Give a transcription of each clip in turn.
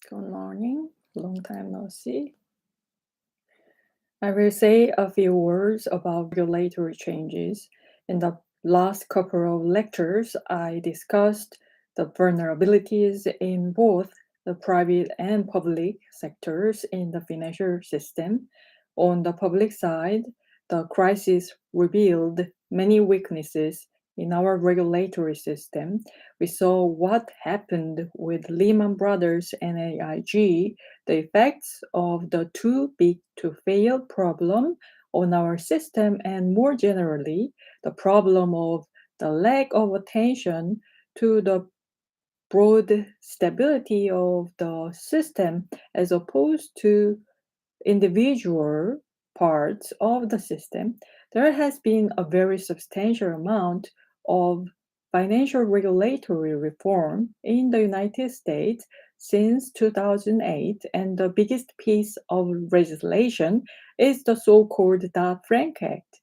Good morning. Long time no see. I will say a few words about regulatory changes. In the last couple of lectures, I discussed the vulnerabilities in both the private and public sectors in the financial system. On the public side, the crisis revealed many weaknesses in our regulatory system. We saw what happened with Lehman Brothers and AIG, the effects of the too big to fail problem on our system, and more generally, the problem of the lack of attention to the broad stability of the system as opposed to individual parts of the system. There has been a very substantial amount of financial regulatory reform in the United States since 2008, and the biggest piece of legislation is the so called Dodd-Frank Act.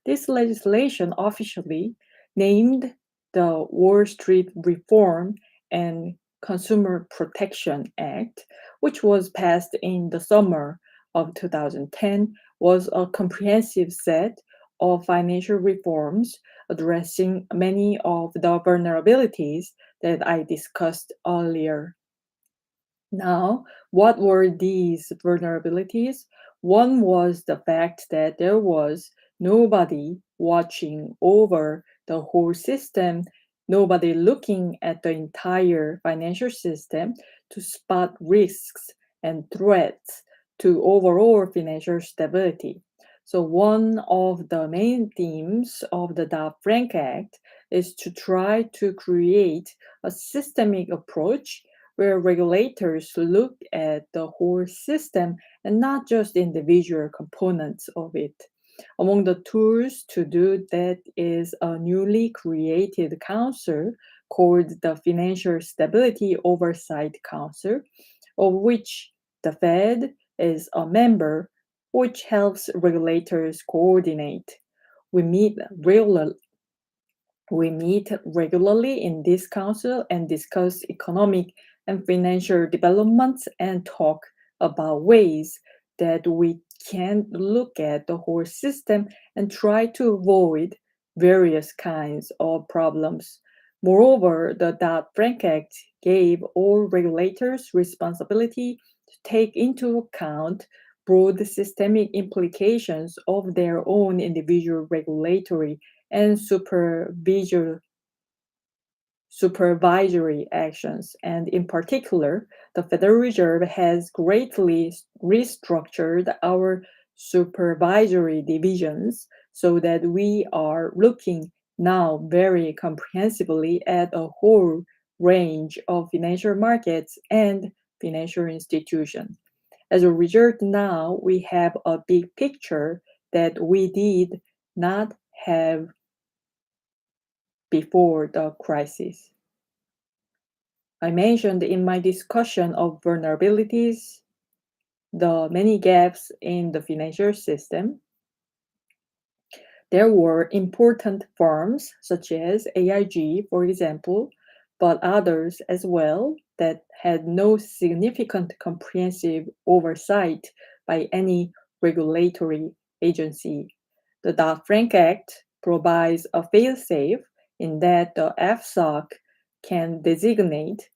This legislation officially named the Wall Street Reform and Consumer Protection Act, which was passed in the summer of 2010, was a comprehensive set of financial reforms addressing many of the vulnerabilities that I discussed earlier. Now, what were these vulnerabilities? One was the fact that there was nobody watching over the whole system, nobody looking at the entire financial system to spot risks and threats to overall financial stability. So, one of the main themes of the Dodd-Frank Act is to try to create a systemic approach where regulators look at the whole system and not just individual components of it. Among the tools to do that is a newly created council called the Financial Stability Oversight Council, of which the Fed is a member, which helps regulators coordinate. We meet regularly we meet regularly in this council and discuss economic and financial developments and talk about ways that we can look at the whole system and try to avoid various kinds of problems. Moreover, the Dodd-Frank Act gave all regulators responsibility to take into account broad systemic implications of their own individual regulatory and supervisory actions. And in particular, the Federal Reserve has greatly restructured our supervisory divisions so that we are looking now very comprehensively at a whole range of financial markets and financial institutions. As a result, now we have a big picture that we did not have before the crisis. I mentioned in my discussion of vulnerabilities the many gaps in the financial system. There were important firms such as AIG, for example, but others as well that had no significant comprehensive oversight by any regulatory agency. The Dodd-Frank Act provides a fail-safe in that the FSOC can designate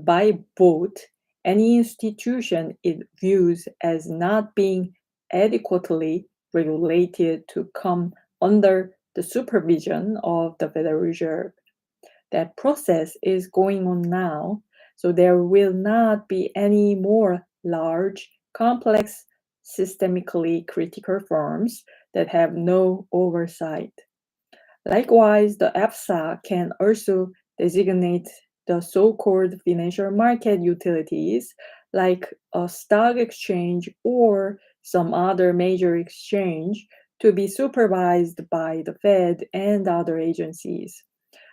by vote any institution it views as not being adequately regulated to come under the supervision of the Federal Reserve. That process is going on now, so there will not be any more large, complex, systemically critical firms that have no oversight. Likewise, the FSA can also designate the so-called financial market utilities like a stock exchange or some other major exchange to be supervised by the Fed and other agencies.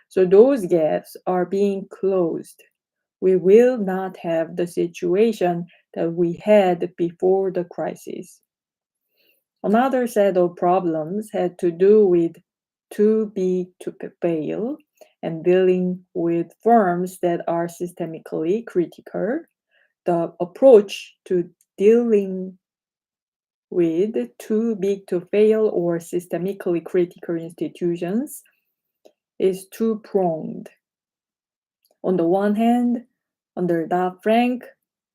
So those gaps are being closed. We will not have the situation that we had before the crisis. Another set of problems had to do with too big to fail and dealing with firms that are systemically critical. the approach to dealing with too big to fail or systemically critical institutions is two-pronged. On the one hand, under Dodd-Frank,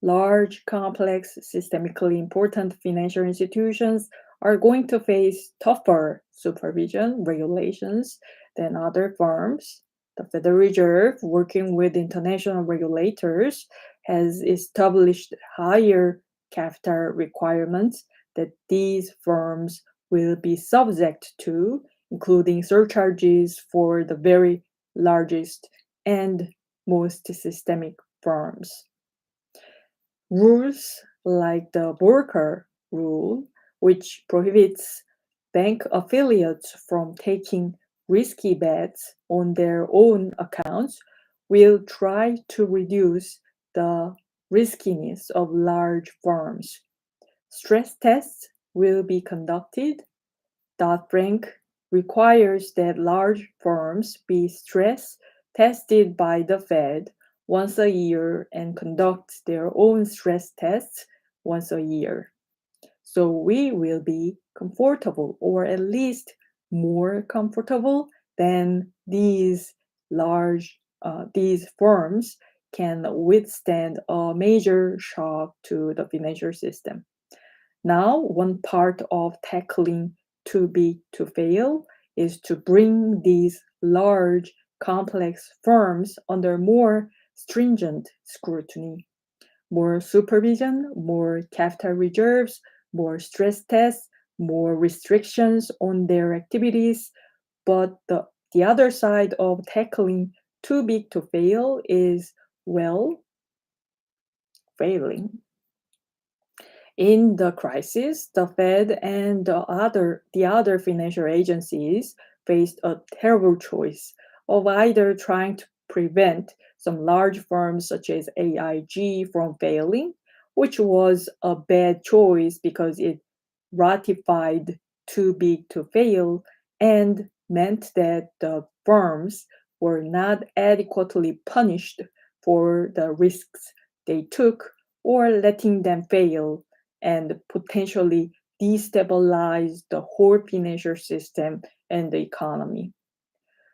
large, complex, systemically important financial institutions are going to face tougher supervision regulations than other firms. The Federal Reserve, working with international regulators, has established higher capital requirements that these firms will be subject to, including surcharges for the very largest and most systemic firms. Rules like the Volcker Rule, which prohibits bank affiliates from taking risky bets on their own accounts, will try to reduce the riskiness of large firms. Stress tests will be conducted. Dodd-Frank requires that large firms be stress tested by the Fed once a year and conduct their own stress tests once a year. So we will be comfortable, or at least more comfortable than these these firms can withstand a major shock to the financial system. Now, one part of tackling too big to fail is to bring these large, complex firms under more stringent scrutiny. More supervision, more capital reserves, more stress tests, more restrictions on their activities. But the other side of tackling too big to fail is, well, failing. In the crisis, the Fed and the other financial agencies faced a terrible choice of either trying to prevent some large firms such as AIG from failing, which was a bad choice because it ratified too big to fail and meant that the firms were not adequately punished for the risks they took or letting them fail and potentially destabilize the whole financial system and the economy.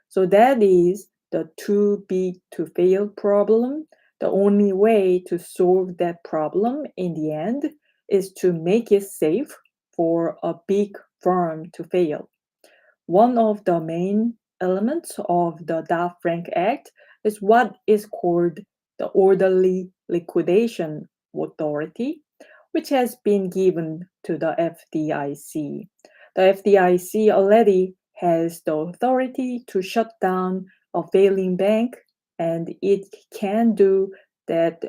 So that is the too big to fail problem. The only way to solve that problem in the end is to make it safe for a big firm to fail. One of the main elements of the Dodd-Frank Act is what is called the Orderly Liquidation Authority, which has been given to the FDIC. The FDIC already has the authority to shut down a failing bank, and it can do that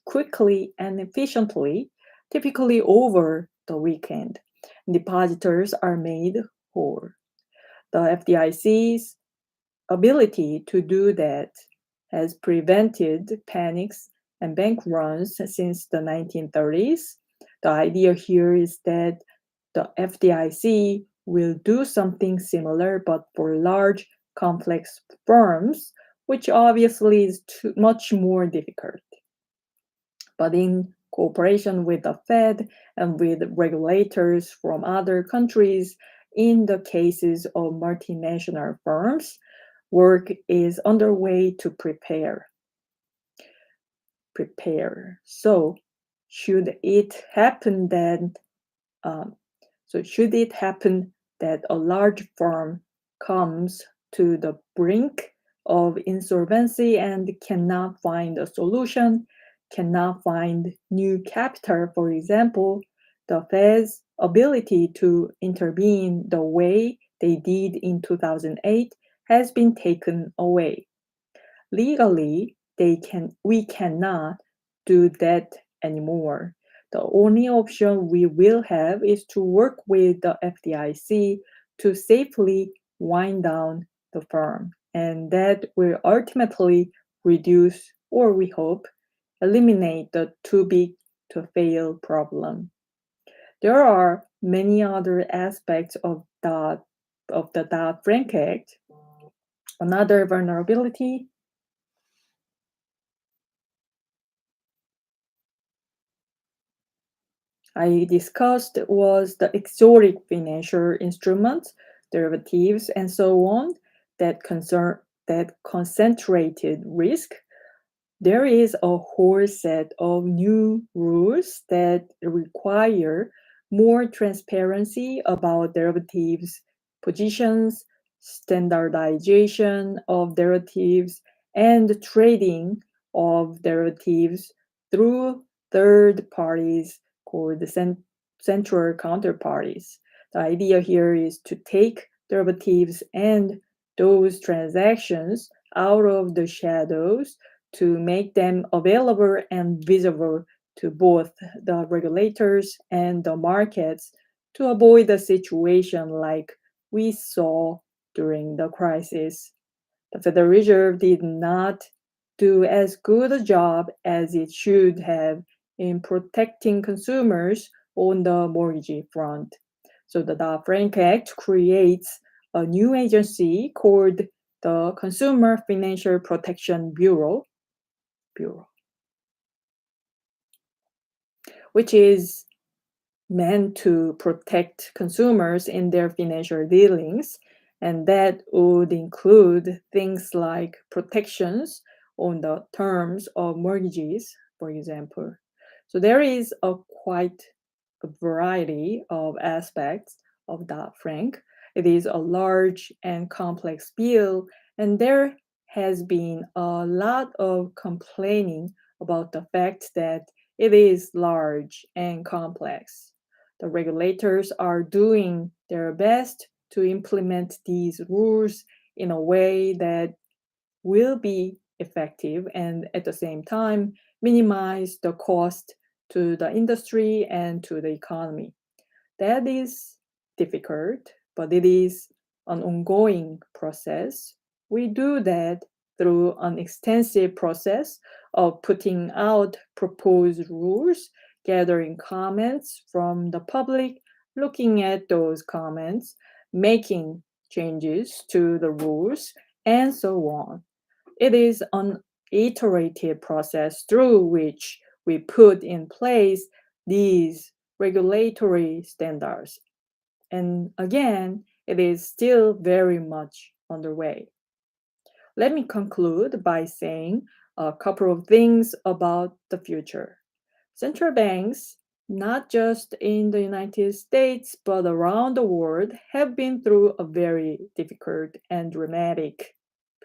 quickly and efficiently, typically over the weekend. Depositors are made whole. The FDIC's ability to do that has prevented panics and bank runs since the 1930s. The idea here is that the FDIC will do something similar, but for large, complex firms, which obviously is much more difficult. But in cooperation with the Fed and with regulators from other countries, in the cases of multinational firms, work is underway to prepare. So should it happen that a large firm comes to the brink of insolvency and cannot find a solution, cannot find new capital, for example, the Fed's ability to intervene the way they did in 2008 has been taken away. Legally, we cannot do that anymore. The only option we will have is to work with the FDIC to safely wind down the firm. And that will ultimately reduce, or we hope, eliminate the too big to fail problem. There are many other aspects of the Dodd-Frank Act. Another vulnerability I discussed was the exotic financial instruments, derivatives, and so on that concentrated risk. There is a whole set of new rules that require more transparency about derivatives positions, standardization of derivatives, and trading of derivatives through third parties called the central counterparties. The idea here is to take derivatives and those transactions out of the shadows to make them available and visible to both the regulators and the markets to avoid a situation like we saw during the crisis. The Federal Reserve did not do as good a job as it should have in protecting consumers on the mortgage front. So the Dodd-Frank Act creates a new agency called the Consumer Financial Protection Bureau, which is meant to protect consumers in their financial dealings. And that would include things like protections on the terms of mortgages, for example. So there is a quite a variety of aspects of Dodd-Frank. It is a large and complex bill, and there has been a lot of complaining about the fact that it is large and complex. The regulators are doing their best to implement these rules in a way that will be effective and at the same time minimize the cost to the industry and to the economy. That is difficult, but it is an ongoing process. We do that through an extensive process of putting out proposed rules, gathering comments from the public, looking at those comments, making changes to the rules, and so on. It is an iterative process through which we put in place these regulatory standards. And again, it is still very much underway. Let me conclude by saying a couple of things about the future. Central banks, not just in the United States, but around the world, have been through a very difficult and dramatic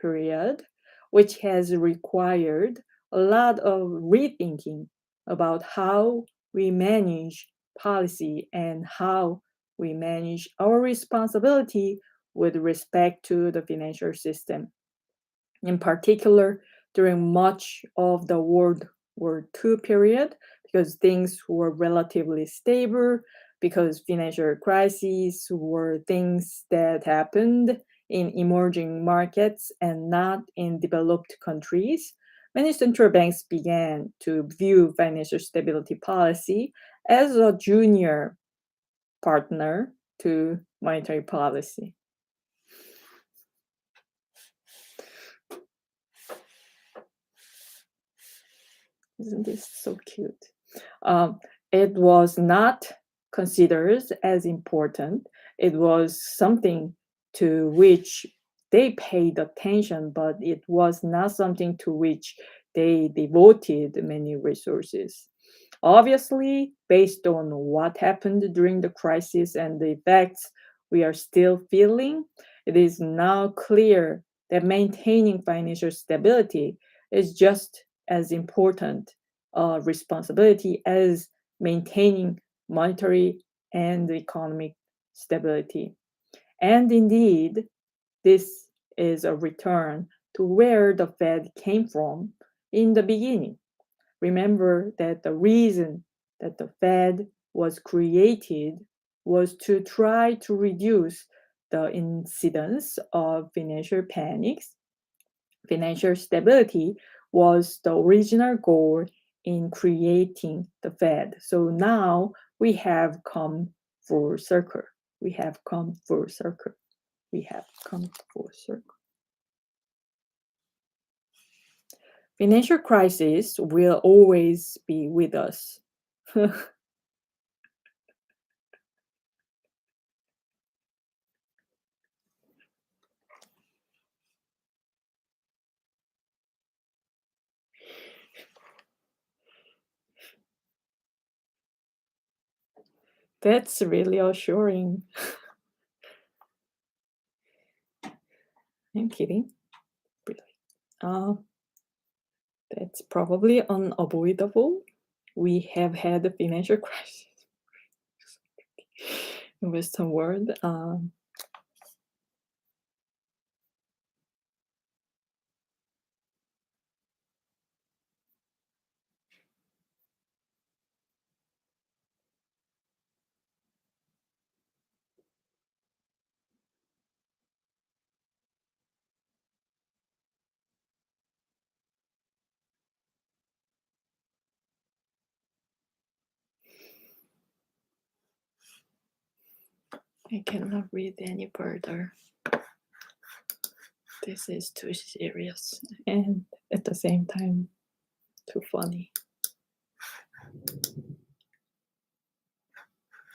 period, which has required a lot of rethinking about how we manage policy and how we manage our responsibility with respect to the financial system. In particular, during much of the World War II period, because things were relatively stable, because financial crises were things that happened in emerging markets and not in developed countries, many central banks began to view financial stability policy as a junior partner to monetary policy. Isn't this so cute? It was not considered as important. It was something to which they paid attention, but it was not something to which they devoted many resources. Obviously, based on what happened during the crisis and the effects we are still feeling, it is now clear that maintaining financial stability is just as important a responsibility as maintaining monetary and economic stability. And indeed, this is a return to where the Fed came from in the beginning. Remember that the reason that the Fed was created was to try to reduce the incidence of financial panics. Financial stability was the original goal in creating the Fed. So now we have come full circle. We have come full circle. We have come full circle. Financial crisis will always be with us. That's really assuring. I'm kidding. Really. That's probably unavoidable. We have had a financial crisis in Western world. I cannot read any further. This is too serious and at the same time too funny.